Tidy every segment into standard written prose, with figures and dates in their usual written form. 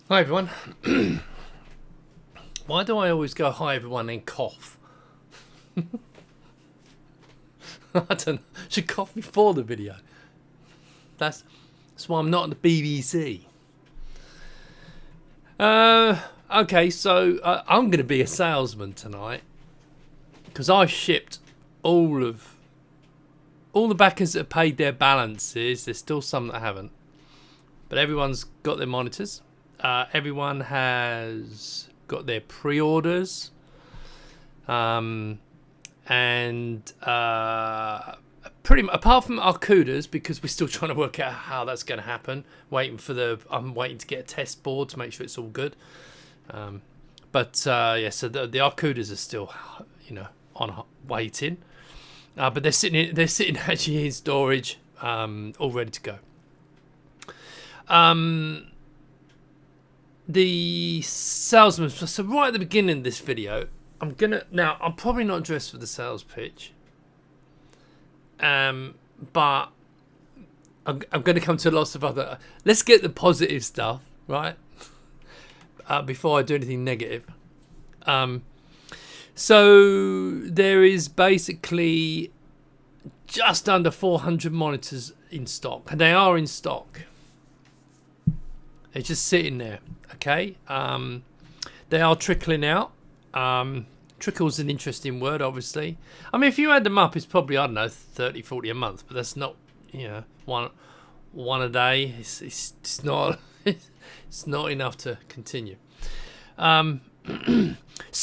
Hi everyone. Why do I always go hi everyone and cough? I don't know. I should cough before the video. That's why I'm not on the BBC. Okay, so I'm going to be a salesman tonight because I've shipped all the backers that have paid their balances. There's still some that haven't, but everyone's got their monitors. Everyone has got their pre-orders, and pretty much, apart from Arcuda's, because we're still trying to work out how that's going to happen. I'm waiting to get a test board to make sure it's all good. Yeah, so the Arcuda's are still, on waiting, but they're sitting actually in storage, all ready to go. The salesman. So right at the beginning of this video, I'm probably not dressed for the sales pitch, but I'm going to come to lots of other. Let's get the positive stuff right before I do anything negative. So there is basically just under 400 monitors in stock, and they are in stock. They're just sitting there, okay? They are trickling out. Trickle's an interesting word, obviously. I mean, if you add them up, it's probably, I don't know, 30, 40 a month. But that's not, one a day. It's not it's not enough to continue. So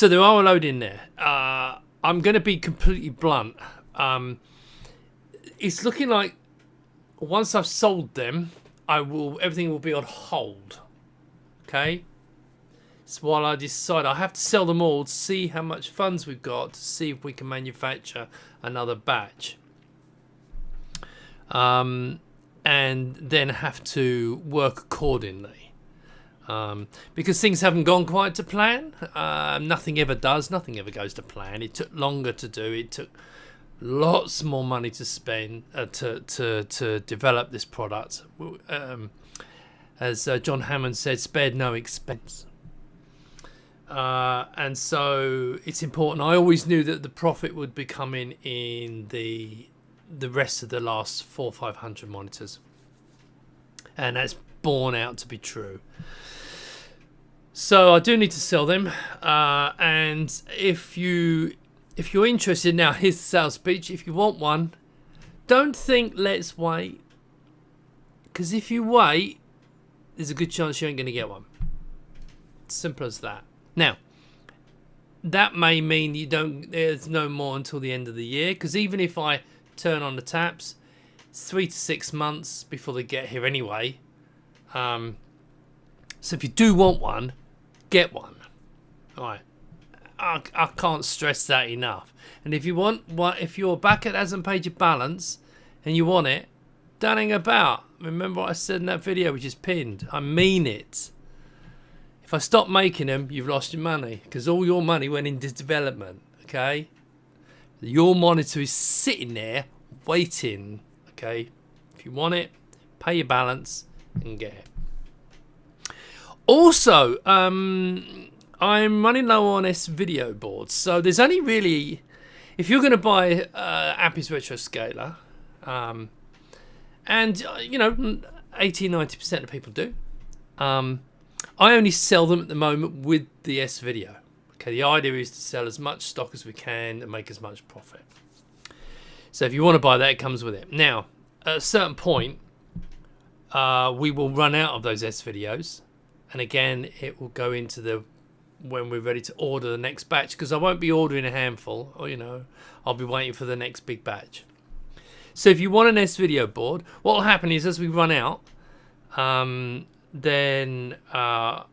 there are a load in there. I'm going to be completely blunt. It's looking like once I've sold them, everything will be on hold. Okay? So while I decide, I have to sell them all to see how much funds we've got, to see if we can manufacture another batch. And then have to work accordingly. Because things haven't gone quite to plan. Nothing ever does. Nothing ever goes to plan. It took longer to do. It took lots more money to spend to develop this product. As John Hammond said, spared no expense. And so it's important. I always knew that the profit would be coming in the rest of the last 400 or 500 monitors, and that's borne out to be true. So I do need to sell them, and if you're interested, now here's the sales speech. If you want one, don't think let's wait, because if you wait, there's a good chance you ain't going to get one. Simple as that. Now, that may mean there's no more until the end of the year, because even if I turn on the taps, it's 3 to 6 months before they get here anyway. So if you do want one, get one. All right. I can't stress that enough. And if you're back at hasn't paid your balance and you want it, don't hang about. Remember what I said in that video, which is pinned. I mean it. If I stop making them, you've lost your money, because all your money went into development. Okay, your monitor is sitting there waiting. Okay, if you want it, pay your balance and get it. Also, I'm running low on S-video boards, so there's only really, if you're going to buy Appy's Retro Scaler, and 80-90% of people do, I only sell them at the moment with the S-video. Okay, the idea is to sell as much stock as we can and make as much profit. So if you want to buy that, it comes with it. Now, at a certain point, we will run out of those S-videos, and again, it will go into when we're ready to order the next batch, because I won't be ordering a handful, or I'll be waiting for the next big batch. So if you want an S-video board, what will happen is as we run out, then I'll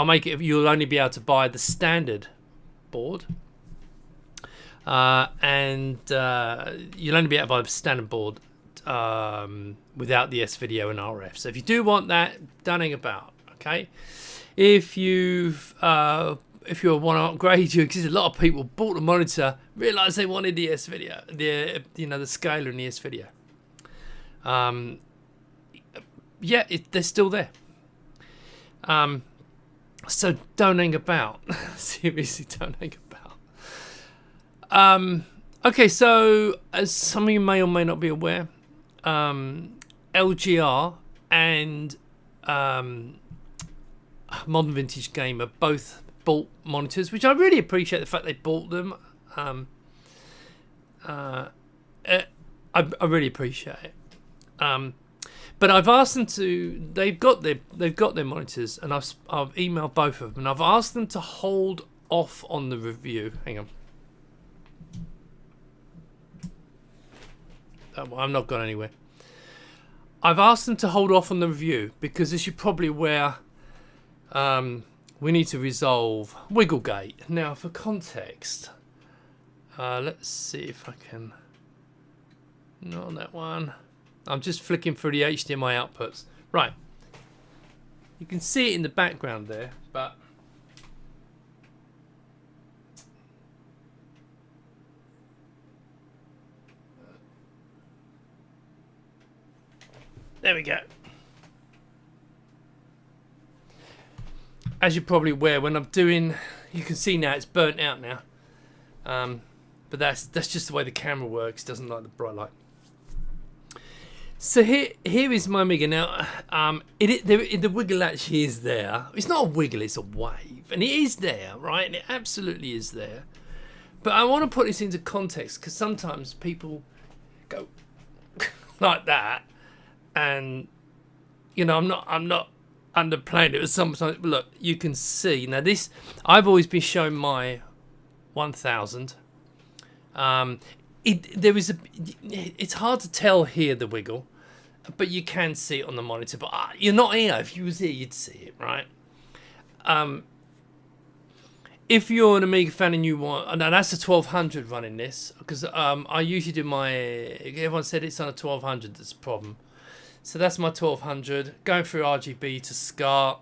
make it. You'll only be able to buy the standard board, and you'll only be able to buy the standard board without the S-video and RF. So if you do want that, don't hang about. Okay, if you want to upgrade, because a lot of people bought the monitor, realised they wanted the S-video, the scaler and the S-video. They're still there. So don't hang about. Seriously, don't hang about. Okay, so as some of you may or may not be aware, LGR and Modern Vintage Gamer both bought monitors, which I really appreciate the fact they bought them. I really appreciate it. But I've asked them to. They've got their monitors, and I've emailed both of them, and I've asked them to hold off on the review. Hang on. I'm not going anywhere. I've asked them to hold off on the review because, as you're probably aware, we need to resolve Wigglegate. Now, for context, let's see if I can. Not on that one. I'm just flicking through the HDMI outputs. Right. You can see it in the background there, but there we go. As you're probably aware, when I'm doing, you can see now it's burnt out now. But that's just the way the camera works. It doesn't like the bright light. So here is my Amiga. Now, the wiggle actually is there. It's not a wiggle, it's a wave. And it is there, right? And it absolutely is there. But I want to put this into context because sometimes people go like that. And, you know, I'm not underplaying it. But sometimes, look, you can see. Now this, I've always been showing my 1000. It's hard to tell here, the wiggle, but you can see it on the monitor. But you're not here. If you was here, you'd see it, right? If you're an Amiga fan and you want, and that's a 1200 running this, because I usually do my. Everyone said it's on a 1200. That's a problem. So that's my 1200. Going through RGB to SCART.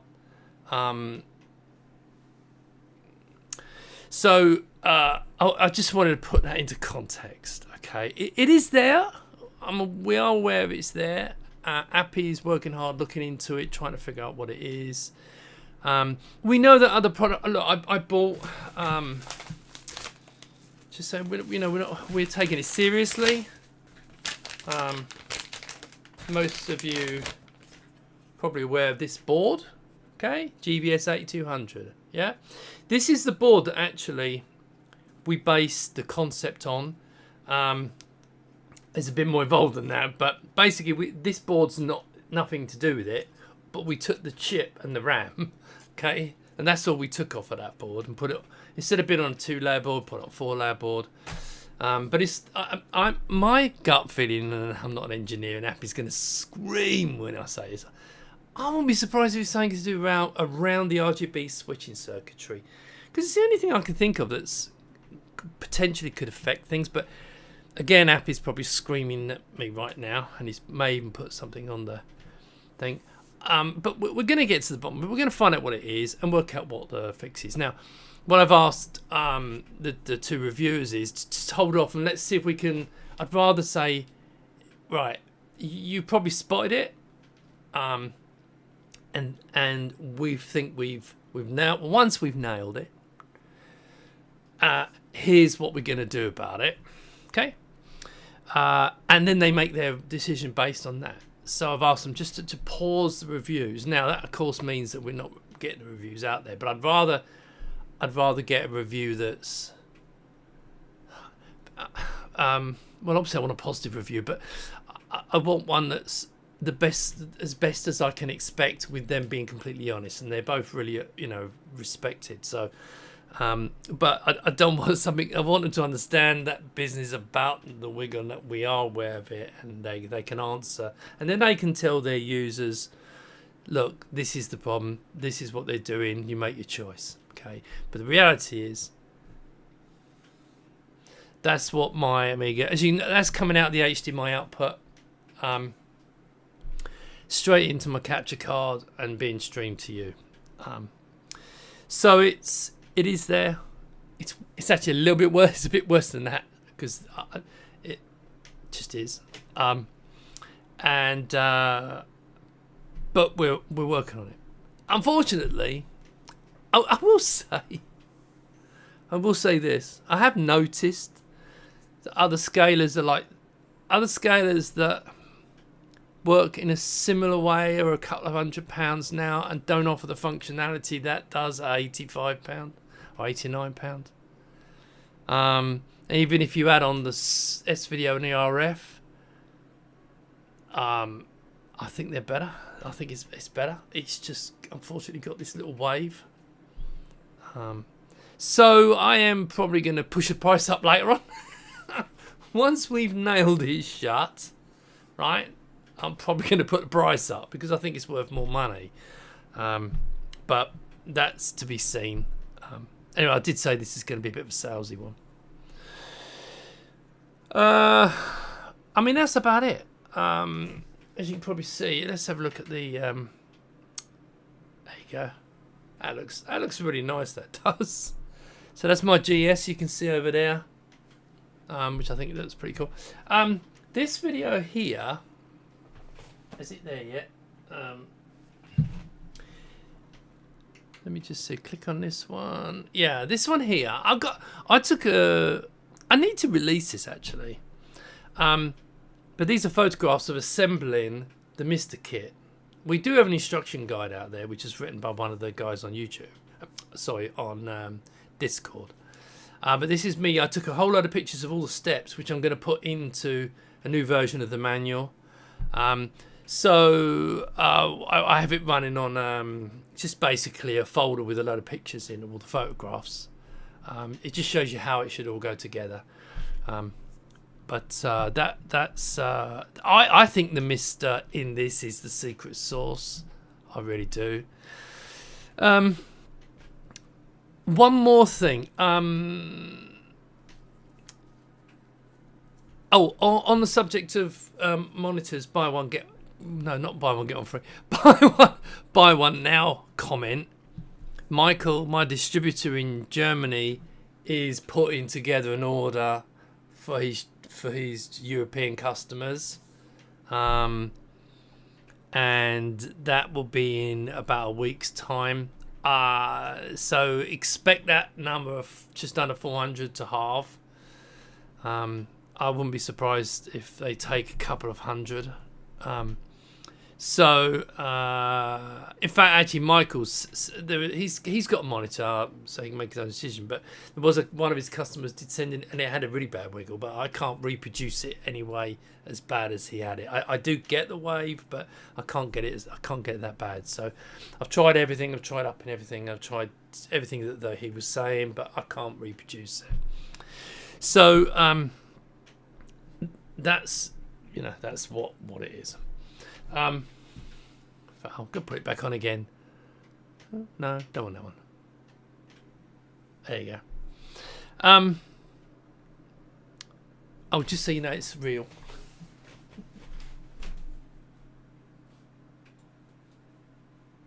So I just wanted to put that into context. Okay, it is there. We are aware of it's there. Appy is working hard, looking into it, trying to figure out what it is. We know that other product. Look, I bought. Just so we're taking it seriously. Most of you probably aware of this board. Okay, GBS 8200. Yeah, this is the board that actually we based the concept on. There's a bit more involved than that, but basically this board's nothing to do with it, but we took the chip and the RAM, okay, and that's all we took off of that board and put it, instead of being on a 2-layer board, put it on a 4-layer board. But it's my gut feeling, and I'm not an engineer, and Appy's going to scream when I say this, I won't be surprised if it's something to do around the RGB switching circuitry, because it's the only thing I can think of that's potentially could affect things. But again, Appy's probably screaming at me right now, and he may even put something on the thing. But we're going to get to the bottom. We're going to find out what it is and work out what the fix is. Now, what I've asked the two reviewers is to just hold off and let's see if we can. I'd rather say, right, you probably spotted it, and we think we've now once we've nailed it. Here's what we're going to do about it, okay? And then they make their decision based on that. So I've asked them just to pause the reviews. Now that of course means that we're not getting the reviews out there, but I'd rather get a review that's well, obviously I want a positive review, but I want one that's the best as I can expect, with them being completely honest, and they're both really respected. So but I don't want something. I want them to understand that business about the wiggle, and that we are aware of it, and they can answer, and then they can tell their users, look, this is the problem, this is what they're doing, you make your choice, okay? But the reality is, that's what my Amiga, as you know, that's coming out of the HDMI output, straight into my capture card and being streamed to you. So it is there. It's actually a little bit worse. It's a bit worse than that, because it just is. But we're working on it. Unfortunately, I will say this. I have noticed that other scalers that work in a similar way are a couple of £100 now and don't offer the functionality that does at £85 or £89. Even if you add on the S-Video and the RF, I think they're better. I think it's better. It's just unfortunately got this little wave. So I am probably going to push the price up later on. Once we've nailed it shut, right, I'm probably going to put the price up because I think it's worth more money. But that's to be seen. Anyway, I did say this is going to be a bit of a salesy one. I mean, that's about it. As you can probably see, let's have a look at the. There you go. That looks really nice. That does. So that's my GS. You can see over there, which I think looks pretty cool. This video here, is it there yet? Let me just see. Click on this one. Yeah, this one here. I need to release this actually. But these are photographs of assembling the Mr. Kit. We do have an instruction guide out there, which is written by one of the guys on YouTube. Sorry, on Discord. But this is me. I took a whole load of pictures of all the steps, which I'm going to put into a new version of the manual. So I have it running on just basically a folder with a load of pictures in all the photographs. It just shows you how it should all go together. But I think the Mr. in this is the secret sauce. I really do. One more thing. On the subject of monitors, buy one get not buy one get one free. Buy one now comment. Michael, my distributor in Germany, is putting together an order for his European customers, and that will be in about a week's time. So expect that number of just under 400 to halve. I wouldn't be surprised if they take a couple of hundred. So in fact, actually, Michael's he's got a monitor, so he can make his own decision. But there was one of his customers did send in, and it had a really bad wiggle. But I can't reproduce it anyway as bad as he had it. I do get the wave, but I can't get it that bad. So I've tried everything. I've tried up and everything. I've tried everything that he was saying, but I can't reproduce it. So that's what it is. I'm gonna put it back on again. No, don't want that one. There you go. Oh, just so you know, it's real.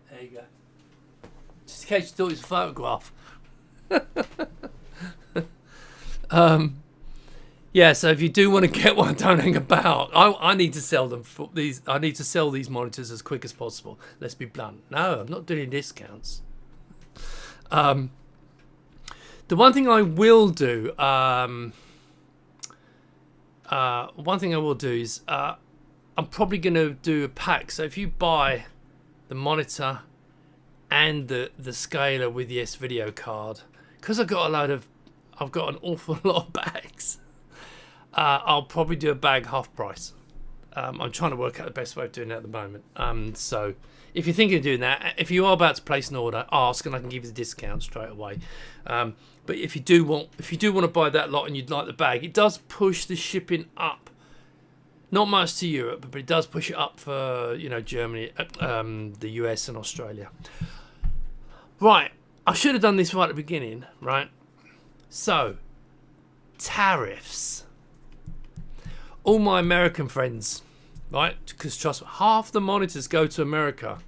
There you go. Just in case you thought it was a photograph. Yeah, so if you do want to get one, don't hang about. I need to sell them for these. I need to sell these monitors as quick as possible. Let's be blunt. No, I'm not doing discounts. The one thing I will do, is I'm probably going to do a pack. So if you buy the monitor and the scaler with the S-Video card, because I've got an awful lot of bags. I'll probably do a bag half price. I'm trying to work out the best way of doing that at the moment. So if you're thinking of doing that, if you are about to place an order, ask and I can give you the discount straight away. But if you do want to buy that lot and you'd like the bag, it does push the shipping up. Not much to Europe, but it does push it up for Germany, the US and Australia. Right, I should have done this right at the beginning, right? So, tariffs. All my American friends, right? Because trust me, half the monitors go to America.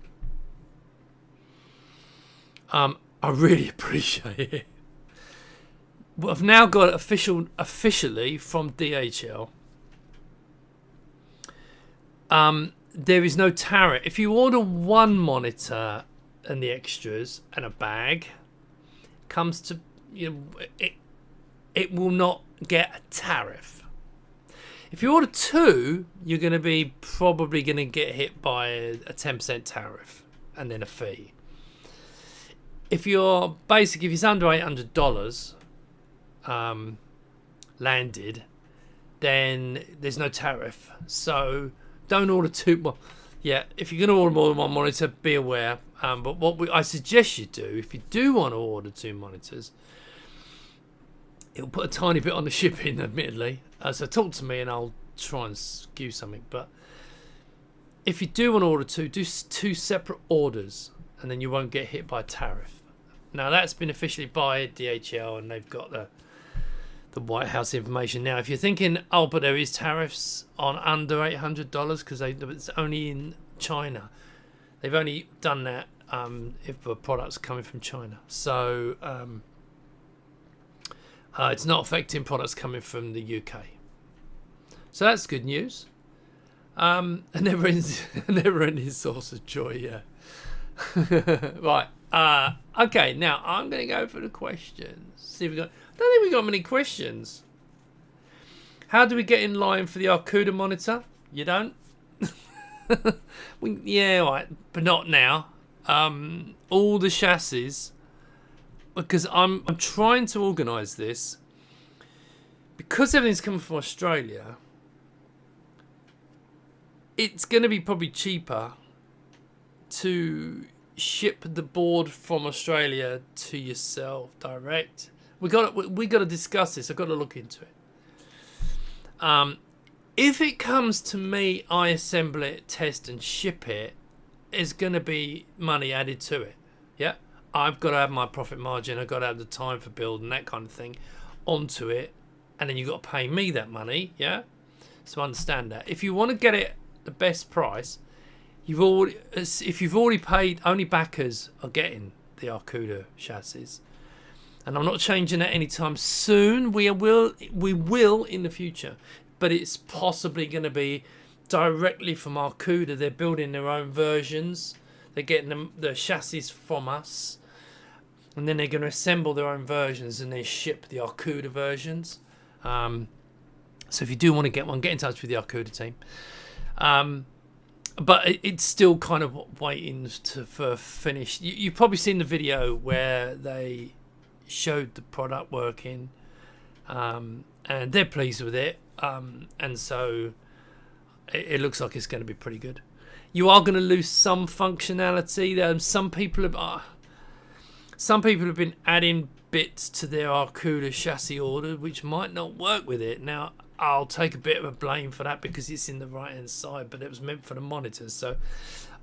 I really appreciate it. Well, I've now got it officially from DHL. There is no tariff. If you order one monitor and the extras and a bag, comes to, you know, it will not get a tariff. If you order 2, you're going to be probably going to get hit by a 10% tariff and then a fee. If you're if it's under $800 landed, then there's no tariff. So don't order 2. Well, yeah, if you're going to order more than 1 monitor, be aware. But what I suggest you do, if you do want to order 2 monitors, it'll put a tiny bit on the shipping, admittedly. So talk to me and I'll try and skew something. But if you do want to order 2, do 2 separate orders, and then you won't get hit by a tariff. Now that's been officially by DHL, and they've got the White House information. Now, if you're thinking, oh, but there is tariffs on under $800 because it's only in China. They've only done that if the product's coming from China. So it's not affecting products coming from the UK. So that's good news. A never-ending source of joy, yeah. Right. Okay, now I'm going to go for the questions. See if we got. I don't think we got many questions. How do we get in line for the Arcuda monitor? You don't? Yeah, right, but not now. All the chassis, because I'm trying to organise this, because everything's coming from Australia. It's going to be probably cheaper to ship the board from Australia to yourself direct. We got to discuss this. I've got to look into it. If it comes to me, I assemble it, test and ship it, there's going to be money added to it. Yeah, I've got to have my profit margin. I've got to have the time for build and that kind of thing onto it, and then you've got to pay me that money. Yeah, so understand that. If you want to get it the best price, if you've already paid, only backers are getting the Arcuda chassis, and I'm not changing that anytime soon. We will in the future, but it's possibly going to be directly from Arcuda. They're building their own versions. They're getting the chassis from us, and then they're going to assemble their own versions and they ship the Arcuda versions. So if you do want to get one, get in touch with the Arcuda team. But it's still kind of waiting for finish. You've probably seen the video where they showed the product working, and they're pleased with it. And so it looks like it's going to be pretty good. You are going to lose some functionality. Some people have been adding bits to their Arcuda chassis order, which might not work with it. Now, I'll take a bit of a blame for that because it's in the right hand side, but it was meant for the monitors, so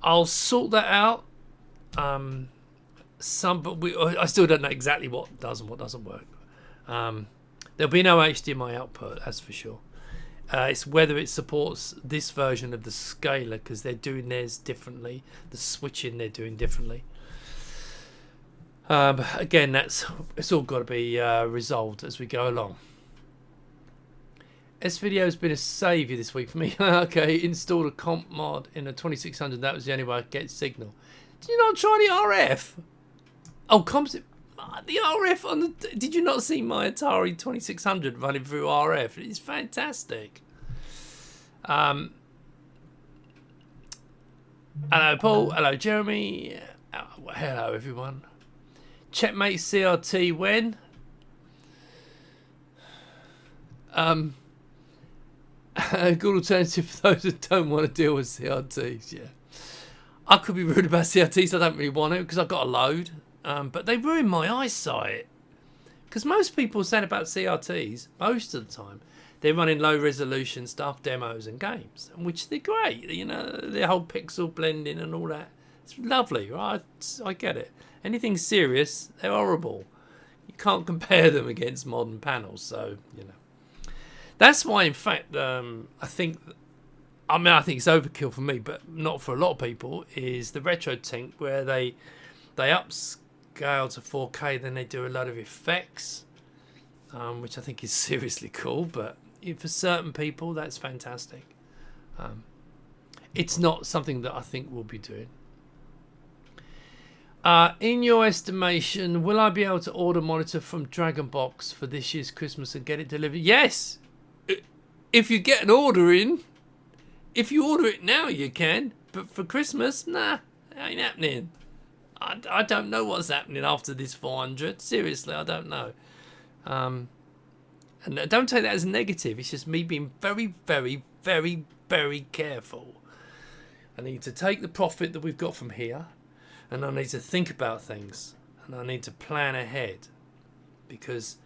I'll sort that out. I still don't know exactly what does and what doesn't work. There'll be no HDMI output, that's for sure. It's whether it supports this version of the scaler, because they're doing theirs differently. The switching they're doing differently. Again, it's all got to be resolved as we go along. This video has been a saviour this week for me. Okay, installed a comp mod in a 2600. That was the only way I could get signal. Did you not try the RF? Oh, the RF on the. Did you not see my Atari 2600 running through RF? It's fantastic. Hello, Paul. Hello, Jeremy. Hello, everyone. Checkmate CRT when? A good alternative for those that don't want to deal with CRTs. Yeah, I could be rude about CRTs. I don't really want to because I've got a load, but they ruin my eyesight. Because most people saying about CRTs, most of the time, they're running low resolution stuff, demos and games, which they're great. You know, the whole pixel blending and all that. It's lovely, right? I get it. Anything serious, they're horrible. You can't compare them against modern panels, so you know. That's why, in fact, I think it's overkill for me, but not for a lot of people, is the retro tank where they upscale to 4K, then they do a lot of effects, which I think is seriously cool, but for certain people, that's fantastic. It's not something that I think we'll be doing. In your estimation, will I be able to order a monitor from Dragon Box for this year's Christmas and get it delivered? Yes! If you get an order in. If you order it now, you can. But for Christmas, nah, it ain't happening. I don't know what's happening after this 400. Seriously, I don't know. And don't take that as a negative. It's just me being very, very, very, very careful. I need to take the profit that we've got from here, and I need to think about things, and I need to plan ahead, because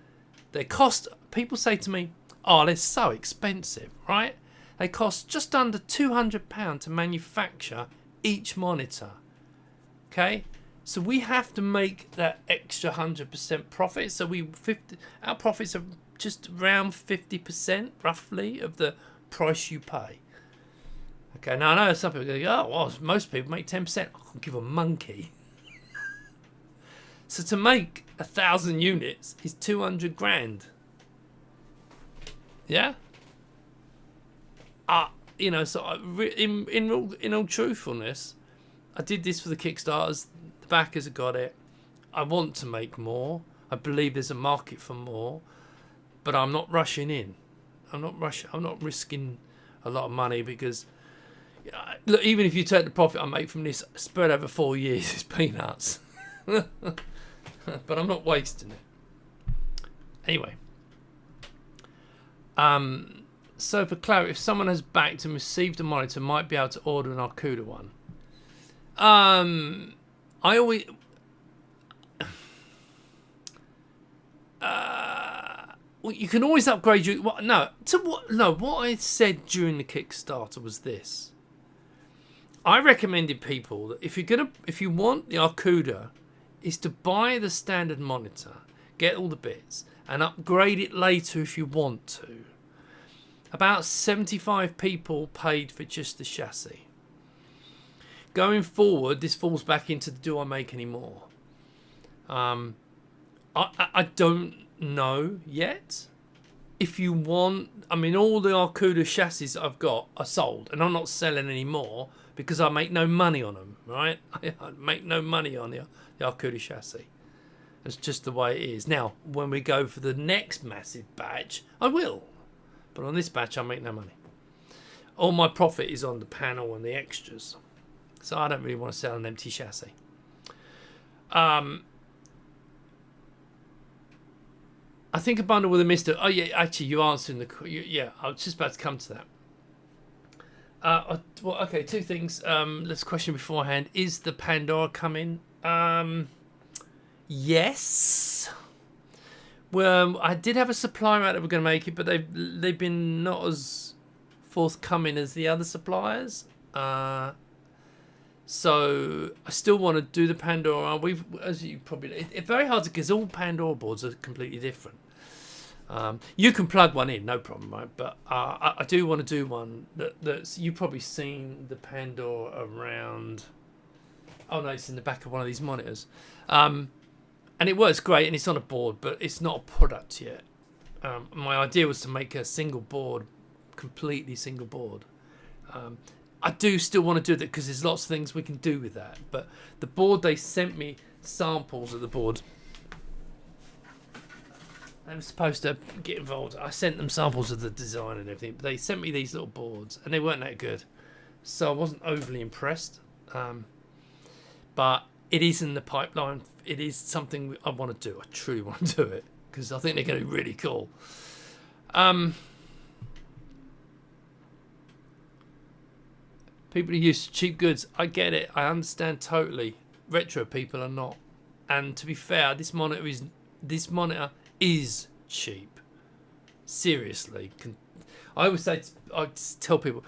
they cost. People say to me, "Oh, they're so expensive, right?" They cost just under £200 to manufacture each monitor. Okay, so we have to make that extra 100% profit. So our profits are just around 50% roughly of the price you pay. Okay, now I know some people go, "Oh, well, most people make 10%. I can give a monkey." So to make 1,000 units is 200 grand. Yeah. You know, so in all truthfulness, I did this for the Kickstarters. The backers have got it. I want to make more. I believe there's a market for more, but I'm not rushing in. I'm not risking a lot of money, because look, even if you take the profit I make from this spread over 4 years, it's peanuts. But I'm not wasting it. Anyway. So for clarity, if someone has backed and received a monitor, might be able to order an Arcuda one. I always... well, you can always upgrade your... what I said during the Kickstarter was this. I recommended people that if you want the Arcuda, is to buy the standard monitor, get all the bits, and upgrade it later if you want to. About 75 people paid for just the chassis. Going forward, this falls back into the do I make any more? I don't know yet. If you want, I mean, all the Arcuda chassis I've got are sold, and I'm not selling any more because I make no money on them, right? I make no money on the Arcuda chassis. That's just the way it is. Now, when we go for the next massive batch, I will. But on this batch, I make no money. All my profit is on the panel and the extras. So I don't really want to sell an empty chassis. I think a bundle with a Mr. Oh, yeah, actually, you're answering the... Yeah, I was just about to come to that. Well, okay, two things. Let's question beforehand. Is the Pandora coming? Yes. Well, I did have a supplier out that were going to make it, but they've been not as forthcoming as the other suppliers. So I still want to do the Pandora. As you probably, it's very hard to, because all Pandora boards are completely different. You can plug one in, no problem, right? But I do want to do one that's, you've probably seen the Pandora around. Oh no, it's in the back of one of these monitors. And it works great, and it's on a board, but it's not a product yet. My idea was to make a single board, completely single board. I do still want to do that because there's lots of things we can do with that. But the board, they sent me samples of the board. They were supposed to get involved. I sent them samples of the design and everything, but they sent me these little boards, and they weren't that good. So I wasn't overly impressed. But it is in the pipeline. It is something I want to do. I truly want to do it because I think they're going to be really cool. People are used to cheap goods. I get it. I understand totally. Retro people are not. And to be fair, this monitor is cheap. Seriously. I always say, I tell people,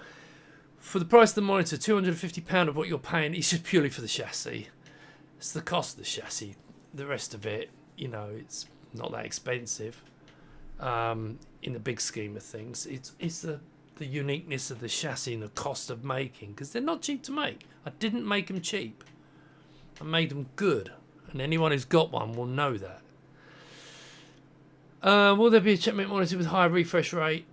for the price of the monitor, £250 of what you're paying is just purely for the chassis. It's the cost of the chassis. The rest of it, you know, it's not that expensive. In the big scheme of things, it's the uniqueness of the chassis and the cost of making, because they're not cheap to make. I didn't make them cheap. I made them good, and anyone who's got one will know that. Will there be a checkmate monitor with higher refresh rate?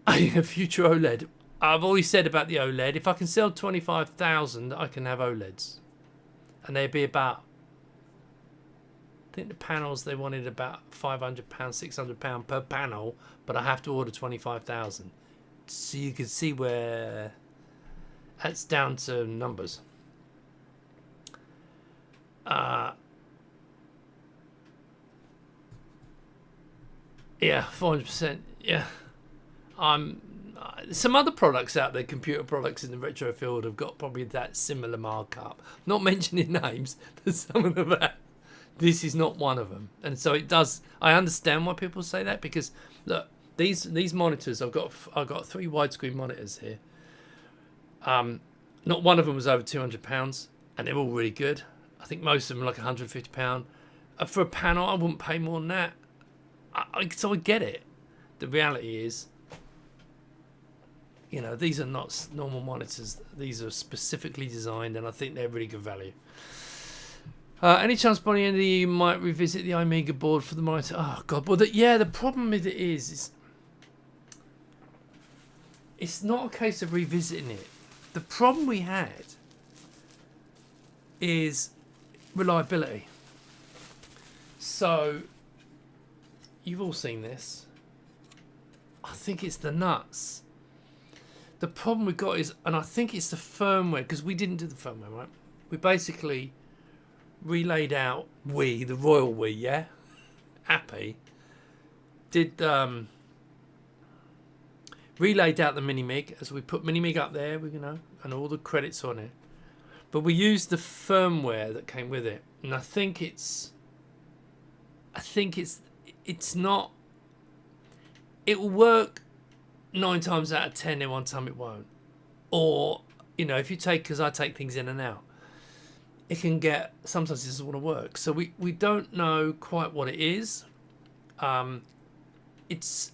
A future OLED. I've always said about the OLED, if I can sell 25,000, I can have OLEDs. And they'd be about think the panels they wanted about £500, £600 per panel, but I have to order 25,000. So you can see where that's down to numbers. Yeah, 400%. Yeah, some other products out there, computer products in the retro field, have got probably that similar markup. Not mentioning names, but some of them have. This is not one of them, and so it does. I understand why people say that, because look, these monitors, I've got 3 widescreen monitors here. Not one of them was over £200, and they're all really good. I think most of them are like £150. For a panel, I wouldn't pay more than that. So I get it. The reality is, you know, these are not normal monitors. These are specifically designed, and I think they're really good value. Any chance by the end of the year you might revisit the Amiga board for the monitor? Oh God! Well, yeah. The problem with it is it's not a case of revisiting it. The problem we had is reliability. So you've all seen this. I think it's the nuts. The problem we've got is, and I think it's the firmware, because we didn't do the firmware, right? We basically relayed out the royal we, yeah? Happy. Did, relayed out the Mini-Mig, as we put Mini-Mig up there, you know, and all the credits on it. But we used the firmware that came with it. And I think it's not, it will work 9 times out of 10, and 1 time it won't. Or, you know, if you take, because I take things in and out, it can get, sometimes it doesn't want to work. So we don't know quite what it is. It's,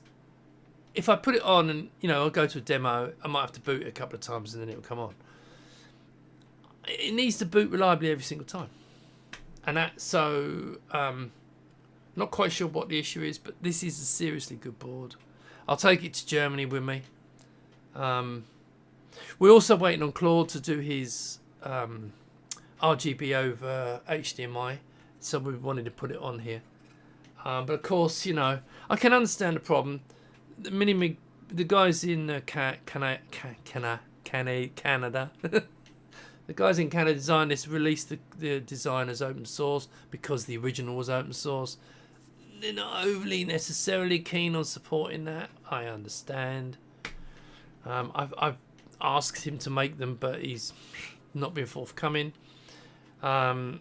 if I put it on and, you know, I'll go to a demo, I might have to boot it a couple of times and then it'll come on. It needs to boot reliably every single time. And that, so, not quite sure what the issue is, but this is a seriously good board. I'll take it to Germany with me. We're also waiting on Claude to do his RGB over HDMI, so we wanted to put it on here. But of course, you know, I can understand the problem. The Mini-Mig, the guys in Canada, the guys in Canada designed this, released the design as open source because the original was open source. They're not overly necessarily keen on supporting that. I understand. I've asked him to make them, but he's not been forthcoming. But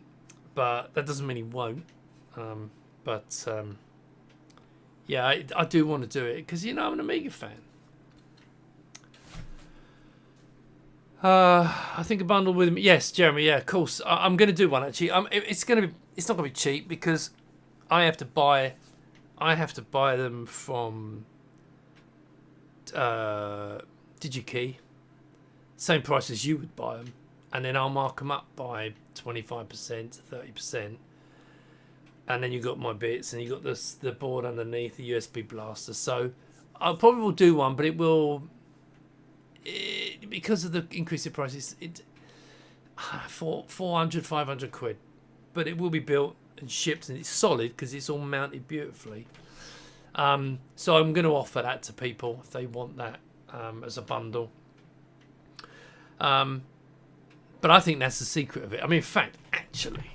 that doesn't mean he won't. Yeah, I do want to do it because, you know, I'm an Amiga fan. I think a bundle with him. Yes, Jeremy. Yeah, of course. I'm going to do one actually. It's not going to be cheap because I have to buy them from DigiKey, same price as you would buy them, and then I'll mark them up by 25%, 30%, and then you got my bits, and you got the board underneath, the USB blaster. So I probably will do one, but it will, because of the increase in prices, for 400, 500 quid, but it will be built and shipped, and it's solid because it's all mounted beautifully. So I'm going to offer that to people if they want that as a bundle. But I think that's the secret of it. I mean, in fact, actually,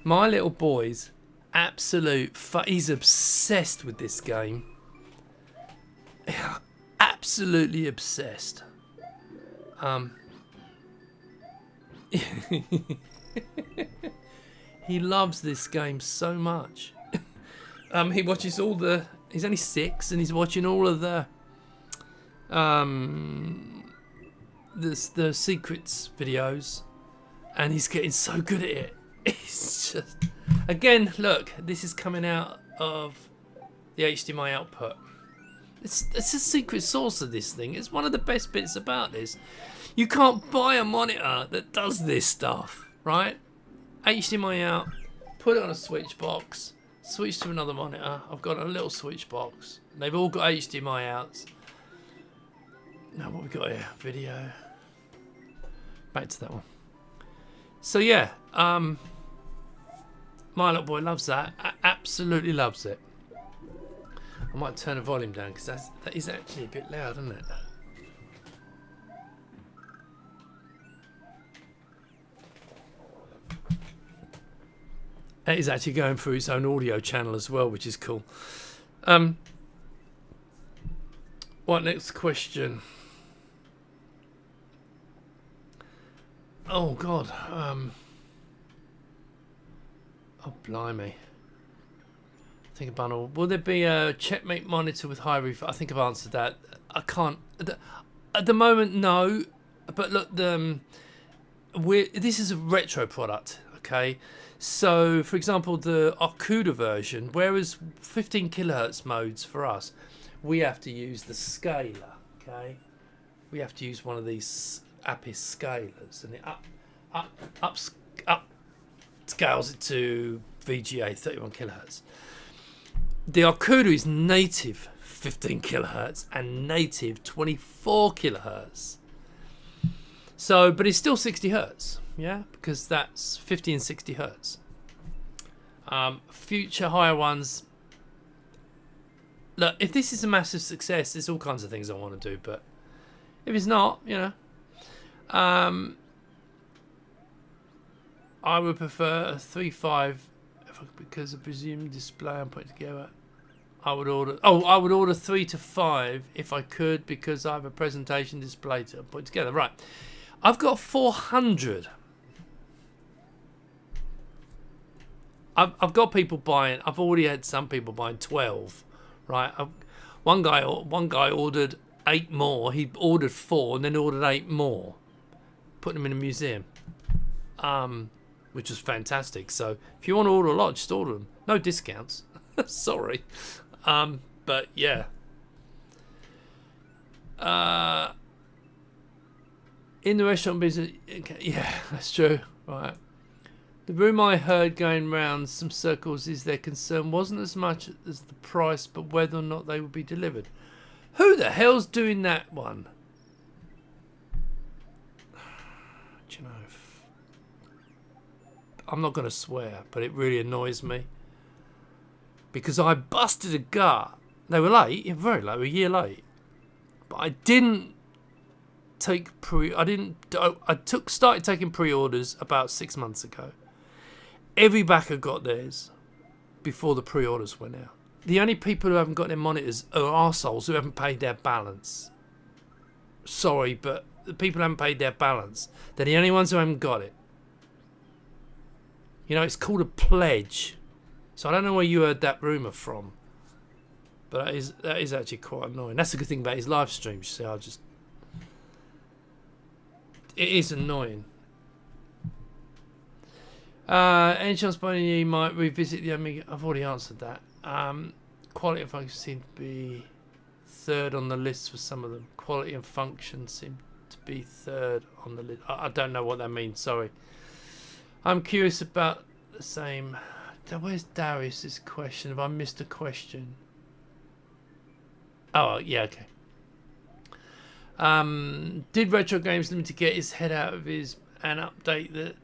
my little boy's he's obsessed with this game. Absolutely obsessed. He loves this game so much. He watches all the, he's only 6 and he's watching all of the secrets videos, and he's getting so good at it. It's just, again, look, this is coming out of the HDMI output. It's a secret sauce of this thing. It's one of the best bits about this. You can't buy a monitor that does this stuff, right? HDMI out, put it on a switch box, switch to another monitor. I've got a little switch box. They've all got HDMI outs. Now what we got here? Video. Back to that one. So yeah, my little boy loves that. Absolutely loves it. I might turn the volume down because that is actually a bit loud, isn't it? It is actually going through its own audio channel as well, which is cool. What next question? Oh God. Oh blimey. I think about will there be a checkmate monitor with high refresh? I think I've answered that. I can't at the moment. No, but look, this is a retro product. Okay. So, for example, the Arcuda version, whereas 15 kilohertz modes for us, we have to use the scaler, okay? We have to use one of these Apis scalers, and it up scales it to VGA 31 kilohertz. The Arcuda is native 15 kilohertz and native 24 kilohertz. So, but it's still 60 hertz. Yeah, because that's 50 and 60 hertz. Future higher ones. Look, if this is a massive success, there's all kinds of things I want to do. But if it's not, you know, I would prefer a 3.5 because I presume display I'm putting together. I would order 3 to 5 if I could because I have a presentation display to put together. Right, I've got 400. I've got people buying. I've already had some people buying 12, right? One guy ordered 8 more. He ordered 4 and then ordered 8 more, put them in a museum, which was fantastic. So if you want to order a lot, just order them. No discounts. Sorry, but yeah. In the restaurant business, okay, yeah, that's true, right? The rumour I heard going round some circles is their concern wasn't as much as the price, but whether or not they would be delivered. Who the hell's doing that one? Do you know? I'm not going to swear, but it really annoys me. Because I busted a gut. They were late, very late, a year late. But I didn't take started taking pre-orders about 6 months ago. Every backer got theirs before the pre-orders went out. The only people who haven't got their monitors are arseholes who haven't paid their balance. Sorry, but the people who haven't paid their balance, they're the only ones who haven't got it. You know, it's called a pledge. So I don't know where you heard that rumour from. But that is actually quite annoying. That's the good thing about his live streams. See, it is annoying. Any chance by any you might revisit the Amiga? I've already answered that. Quality and function seem to be third on the list for some of them. Quality and function seem to be third on the list. I don't know what that means, sorry. I'm curious about the same. Where's Darius's question? Have I missed a question? Oh, yeah, okay. Did Retro Games Limited get his head out of his and update that?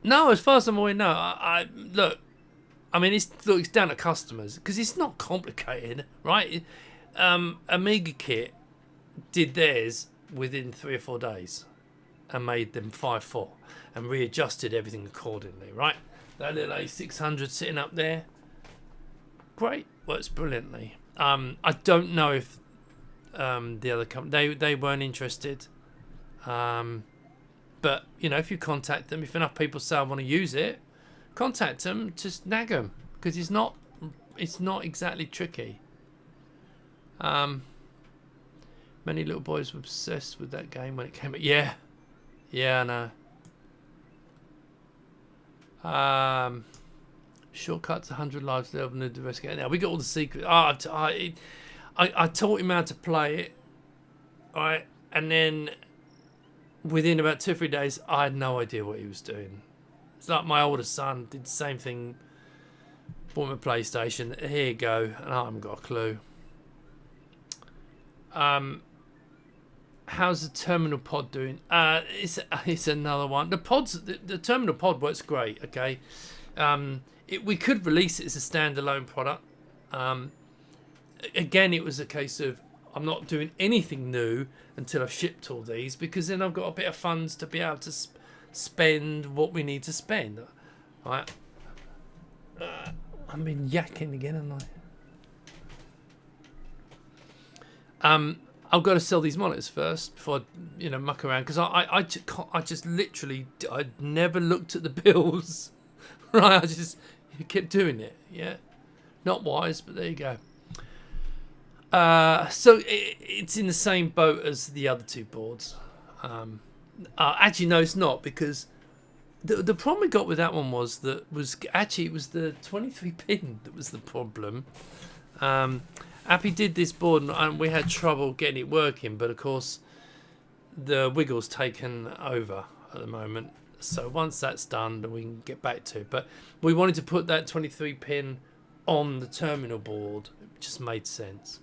No, as far as I'm aware, no. Look, I mean, it's down to customers because it's not complicated, right? Amiga Kit did theirs within 3 or 4 days and made them 5.4 and readjusted everything accordingly, right? That little A600 sitting up there, great, works brilliantly. I don't know if the other company they weren't interested. But, you know, if you contact them, if enough people say I want to use it, contact them, just nag them. Because it's not exactly tricky. Many little boys were obsessed with that game when it came out. Yeah. Yeah, I know. Shortcuts, 100 lives, 11 investigate. Now, we got all the secrets. I I taught him how to play it, right? And then within about 2 or 3 days, I had no idea what he was doing. It's like my older son did the same thing. Bought him a PlayStation. Here you go, and I haven't got a clue. How's the terminal pod doing? It's another one. The terminal pod works great. Okay, we could release it as a standalone product. Again, it was a case of I'm not doing anything new until I've shipped all these, because then I've got a bit of funds to be able to spend what we need to spend. All right. I've been yakking again, haven't I? I've got to sell these monitors first before I, muck around, because I just literally I never looked at the bills, right? I just kept doing it. Yeah, not wise, but there you go. So it's in the same boat as the other two boards. Actually, no, it's not, because the problem we got with that one was it was the 23 pin that was the problem. Appy did this board and we had trouble getting it working, but of course the wiggle's taken over at the moment. So once that's done, then we can get back to it. But we wanted to put that 23 pin on the terminal board. It just made sense.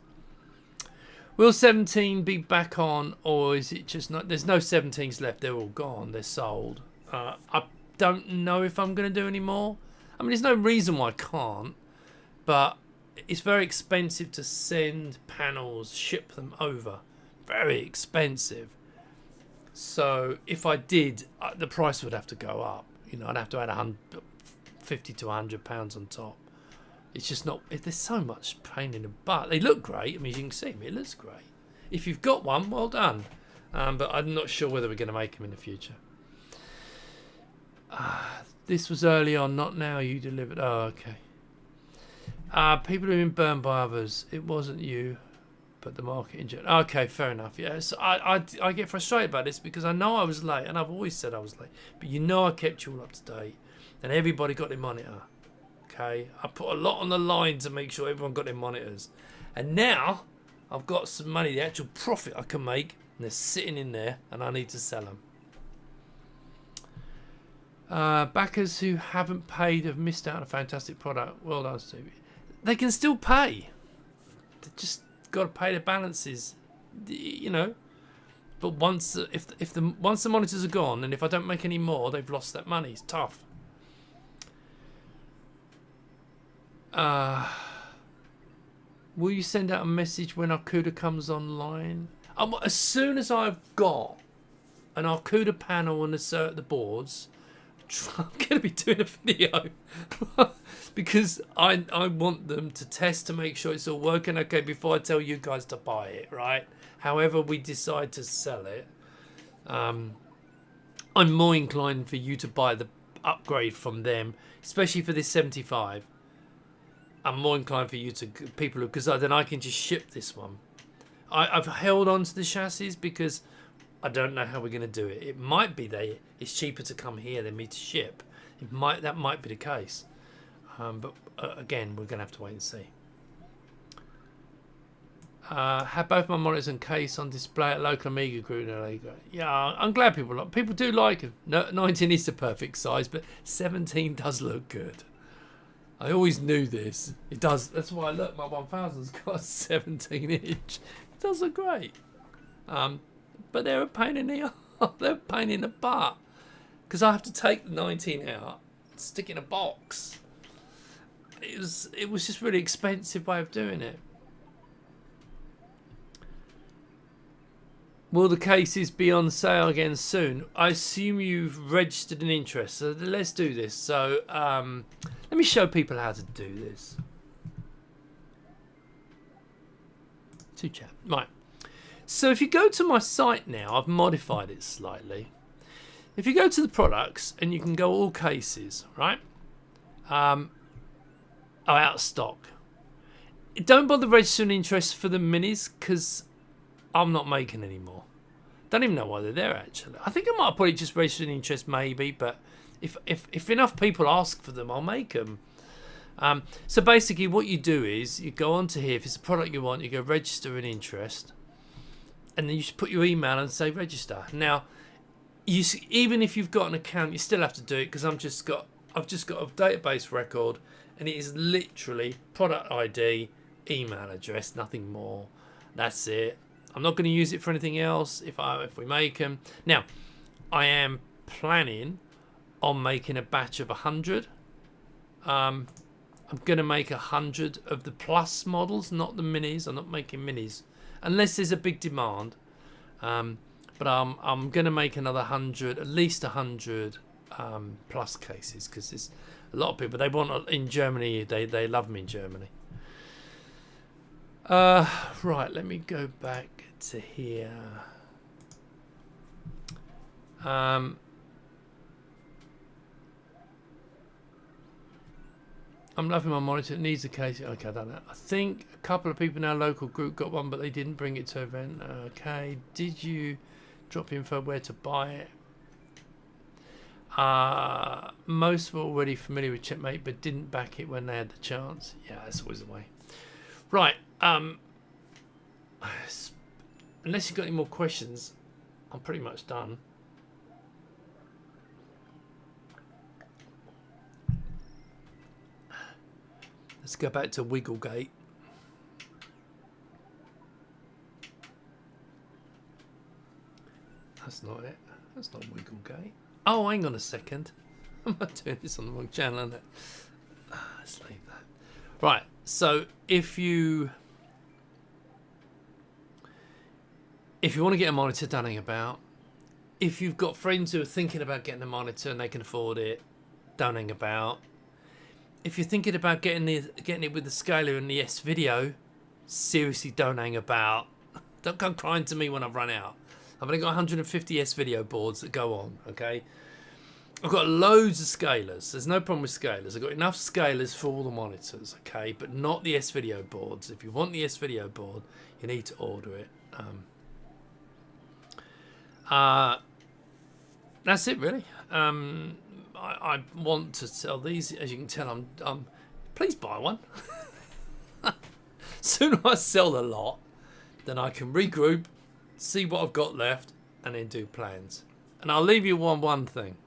Will 17 be back on, or is it just not? There's no 17s left. They're all gone. They're sold. I don't know if I'm going to do any more. I mean, there's no reason why I can't, but it's very expensive to send panels, ship them over. Very expensive. So if I did, the price would have to go up. I'd have to add 50 to £100 on top. It's just not. There's so much pain in the butt. They look great. I mean, as you can see, it looks great. If you've got one, well done. But I'm not sure whether we're going to make them in the future. This was early on, not now. You delivered. Oh, okay. People have been burned by others. It wasn't you, but the market in general. Okay, fair enough. Yeah, so I get frustrated about this because I know I was late, and I've always said I was late. But I kept you all up to date, and everybody got their monitor. Okay, I put a lot on the line to make sure everyone got their monitors, and now I've got some money, the actual profit I can make, and they're sitting in there, and I need to sell them. Backers who haven't paid have missed out on a fantastic product. Well done, Stevie. They can still pay. They just got to pay their balances, But once the monitors are gone, and if I don't make any more, they've lost that money. It's tough. Will you send out a message when Arcuda comes online? As soon as I've got an Arcuda panel and the boards, I'm going to be doing a video because I want them to test to make sure it's all working okay before I tell you guys to buy it, right? However we decide to sell it, I'm more inclined for you to buy the upgrade from them, especially for this 75. I'm more inclined for you to because then I can just ship this one. I've held on to the chassis because I don't know how we're going to do it. It might be that it's cheaper to come here than me to ship. That might be the case. But again, we're going to have to wait and see. Had both my monitors and case on display at local Amiga group. Yeah, I'm glad people do like them. 19 is the perfect size, but 17 does look good. I always knew this. It does. That's why I look. My 1000's got a 17 inch. It does look great. But they're a pain in the they're a pain in the butt because I have to take the 19 out, stick it in a box. It was just really expensive way of doing it. Will the cases be on sale again soon? I assume you've registered an interest, so let's do this. So let me show people how to do this. To chat. Right. So if you go to my site now, I've modified it slightly. If you go to the products and you can go all cases, right? Are out of stock. Don't bother registering interest for the minis because I'm not making any more. Don't even know why they're there actually. I think I might probably just register an interest maybe, but if enough people ask for them, I'll make them. So basically what you do is you go onto here. If it's a product you want, you go register an interest, and then you just put your email and say register. Now, even if you've got an account, you still have to do it, because I've just got a database record, and it is literally product ID, email address, nothing more. That's it. I'm not going to use it for anything else if we make them. Now, I am planning on making a batch of 100. I'm going to make 100 of the plus models, not the minis. I'm not making minis unless there's a big demand. But I'm going to make another 100, at least 100 plus cases, because there's a lot of people they want in Germany. They love me in Germany. Right, let me go back to here. I'm loving my monitor. It needs a case. Okay, I don't know. I think a couple of people in our local group got one, but they didn't bring it to event. Okay, did you drop info where to buy it? Most were already familiar with Checkmate, but didn't back it when they had the chance. Yeah, that's always the way. Right. Unless you've got any more questions, I'm pretty much done. Let's go back to Wigglegate. That's not it. That's not Wigglegate. Oh, hang on a second. Am I doing this on the wrong channel? Isn't it? Let's leave that. Right. So if you want to get a monitor, don't hang about. If you've got friends who are thinking about getting a monitor and they can afford it, don't hang about. If you're thinking about getting it with the scaler and the S video, seriously, don't hang about. Don't come crying to me when I've run out. I've only got 150 S video boards that go on, okay? I've got loads of scalers. There's no problem with scalers. I've got enough scalers for all the monitors, okay? But not the S video boards. If you want the S video board, you need to order it. That's it, really. I want to sell these. As you can tell, I'm please buy one. Soon I sell a lot, then I can regroup, see what I've got left, and then do plans. And I'll leave you one thing.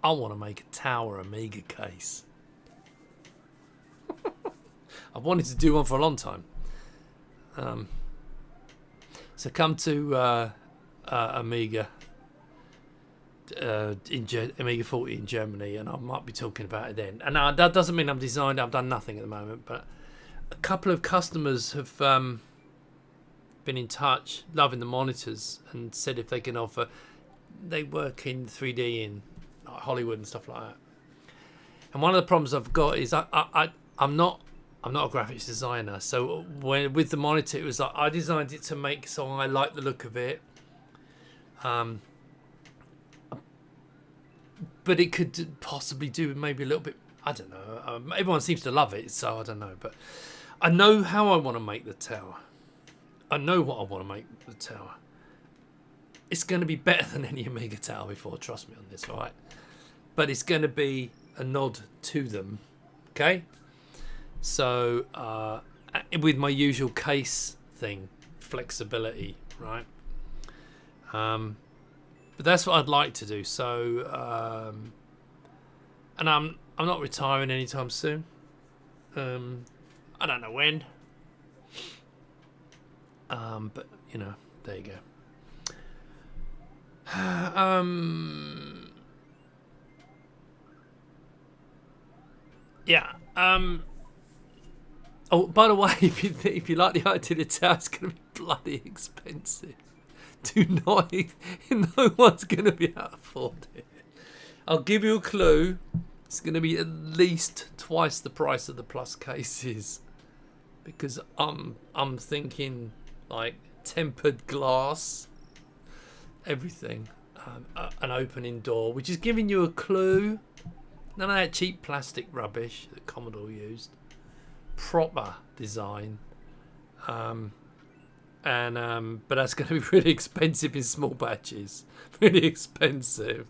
I want to make a Tower Amiga case. I've wanted to do one for a long time. So come to Amiga. Amiga 40 in Germany, and I might be talking about it then. And that doesn't mean I've designed. I've done nothing at the moment, but a couple of customers have been in touch, loving the monitors, and said if they can offer. They work in 3D in Hollywood and stuff like that. And one of the problems I've got is I'm not a graphics designer, so with the monitor, it was like I designed it to make so I like the look of it. But it could possibly do maybe a little bit. I don't know. Everyone seems to love it, so I don't know. But I know how I want to make the tower. I know what I want to make the tower. It's going to be better than any Amiga tower before. Trust me on this, right? But it's going to be a nod to them. Okay. So with my usual case thing, flexibility, right? But that's what I'd like to do. So, and I'm not retiring anytime soon. I don't know when. But you know, there you go. Yeah. Oh, by the way, if you like the idea of the tower, it's going to be bloody expensive. No one's going to be able to afford it. I'll give you a clue. It's going to be at least twice the price of the plus cases, because I'm thinking like tempered glass, everything, an opening door, which is giving you a clue. None of that cheap plastic rubbish that Commodore used. Proper design. But that's going to be really expensive in small batches. Really expensive.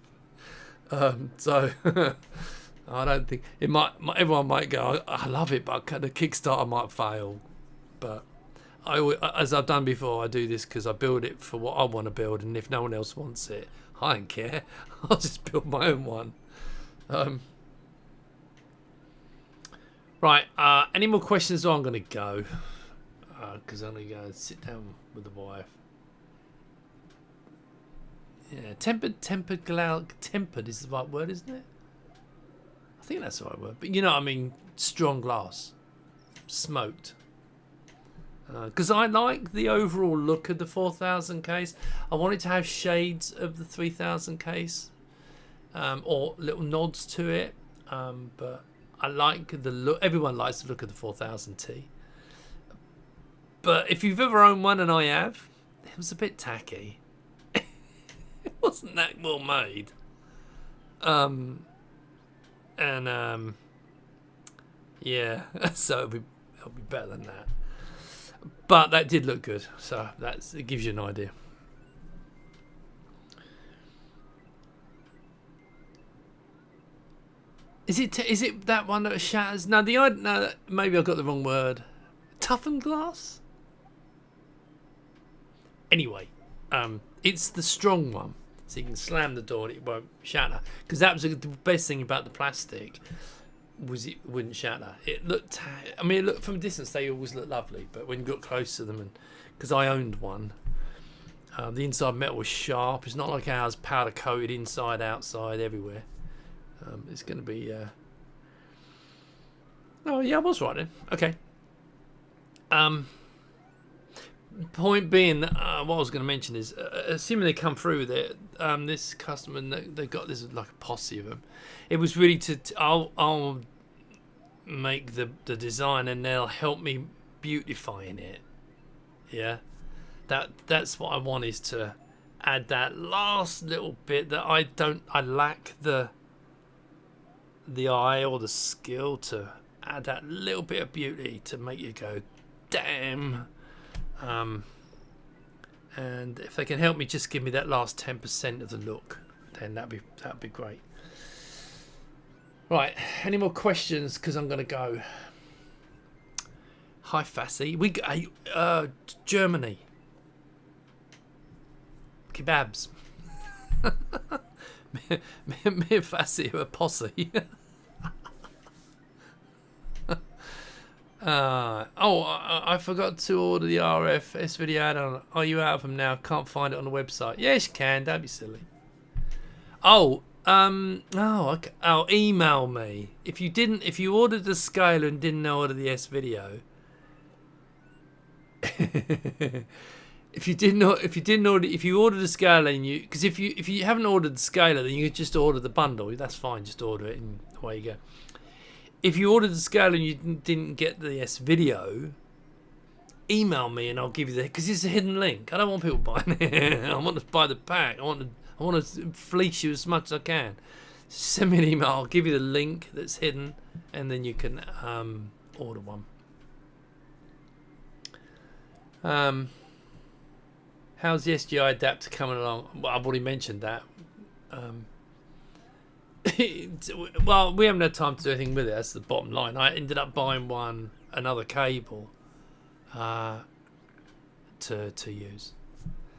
So I don't think it might. Everyone might go, I love it, but the Kickstarter might fail. But as I've done before, I do this because I build it for what I want to build, and if no one else wants it, I don't care. I'll just build my own one. Right. Any more questions? Or I'm going to go because I'm going to go and sit down with the wife. Yeah, tempered is the right word, isn't it? I think that's the right word. But you know what I mean, strong glass. Smoked. Because I like the overall look of the 4000 case. I want it to have shades of the 3000 case. Or little nods to it. But I like the look. Everyone likes the look of the 4000T. But if you've ever owned one, and I have, it was a bit tacky. It wasn't that well made. Yeah, so it'll be better than that. But that did look good, so it gives you an idea. Is it that one that shatters? No, maybe I got the wrong word. Toughened glass. Anyway, it's the strong one, so you can slam the door and it won't shatter. Because that was the best thing about the plastic, was it wouldn't shatter. It looked, from a distance they always look lovely, but when you got close to them, and because I owned one, the inside metal was sharp. It's not like ours, powder coated inside, outside, everywhere. It's going to be. Oh yeah, I was right then. Okay. Point being, what I was going to mention is, assuming they come through with it, this customer, they got this like a posse of them. It was really I'll make the design and they'll help me beautifying it. Yeah, that's what I want, is to add that last little bit that I lack the eye or the skill to add that little bit of beauty to make you go, damn. And if they can help me just give me that last 10% of the look, then that'd be great. Right, any more questions? Because I'm gonna go. Hi Fassi, Germany. Kebabs. me and Fassi are a posse. I forgot to order the RF video add-on. Are you out of them now? Can't find it on the website. Yes, you can. Don't be silly. Okay. Email me if you ordered the scaler and didn't order the S video. If you ordered the scaler and because if you haven't ordered the scaler, then you could just order the bundle. That's fine. Just order it and away you go. If you ordered the scale and you didn't get the S video, email me and I'll give you because it's a hidden link. I don't want people buying it. I want to buy the pack. I want to fleece you as much as I can. Send me an email. I'll give you the link that's hidden, and then you can order one. How's the SGI adapter coming along? Well, I've already mentioned that. Well, we haven't had time to do anything with it. That's the bottom line. I ended up buying another cable to use.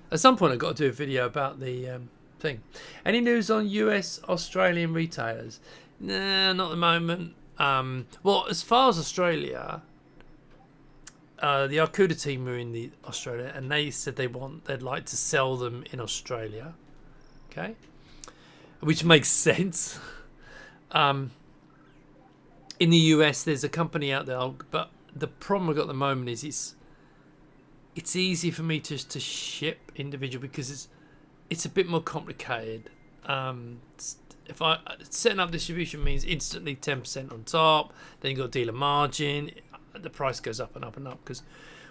At some point I've got to do a video about the thing. Any news on US Australian retailers? Nah, not at the moment. Well, as far as Australia, the Arcuda team were in Australia, and they said they'd like to sell them in Australia. Okay, which makes sense. In the US, there's a company out there, but the problem I've got at the moment is it's easy for me just to ship individual because it's a bit more complicated. If setting up distribution means instantly 10% on top, then you've got dealer margin, the price goes up and up and up because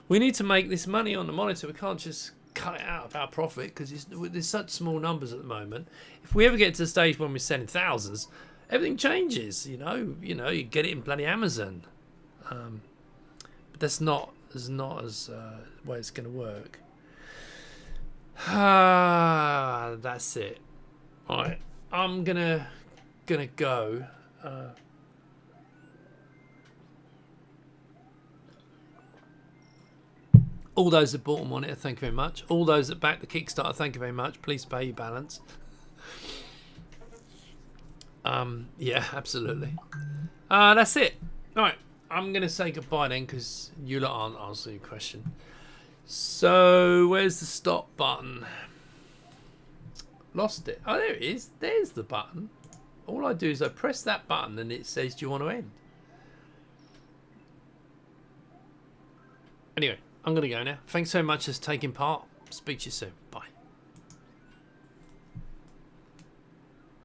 we need to make this money on the monitor. We can't just cut it out of our profit because there's such small numbers at the moment. If we ever get to the stage when we're selling thousands, everything changes. You get it in bloody Amazon, but that's not as way it's going to work. That's it. All right, I'm gonna go. All those that bought a monitor, thank you very much. All those that backed the Kickstarter, thank you very much. Please pay your balance. Yeah, absolutely. That's it. All right, I'm going to say goodbye then because you lot aren't answering your question. So, where's the stop button? Lost it. Oh, there it is. There's the button. All I do is I press that button and it says, do you want to end? Anyway, I'm going to go now. Thanks so much for taking part. Speak to you soon. Bye.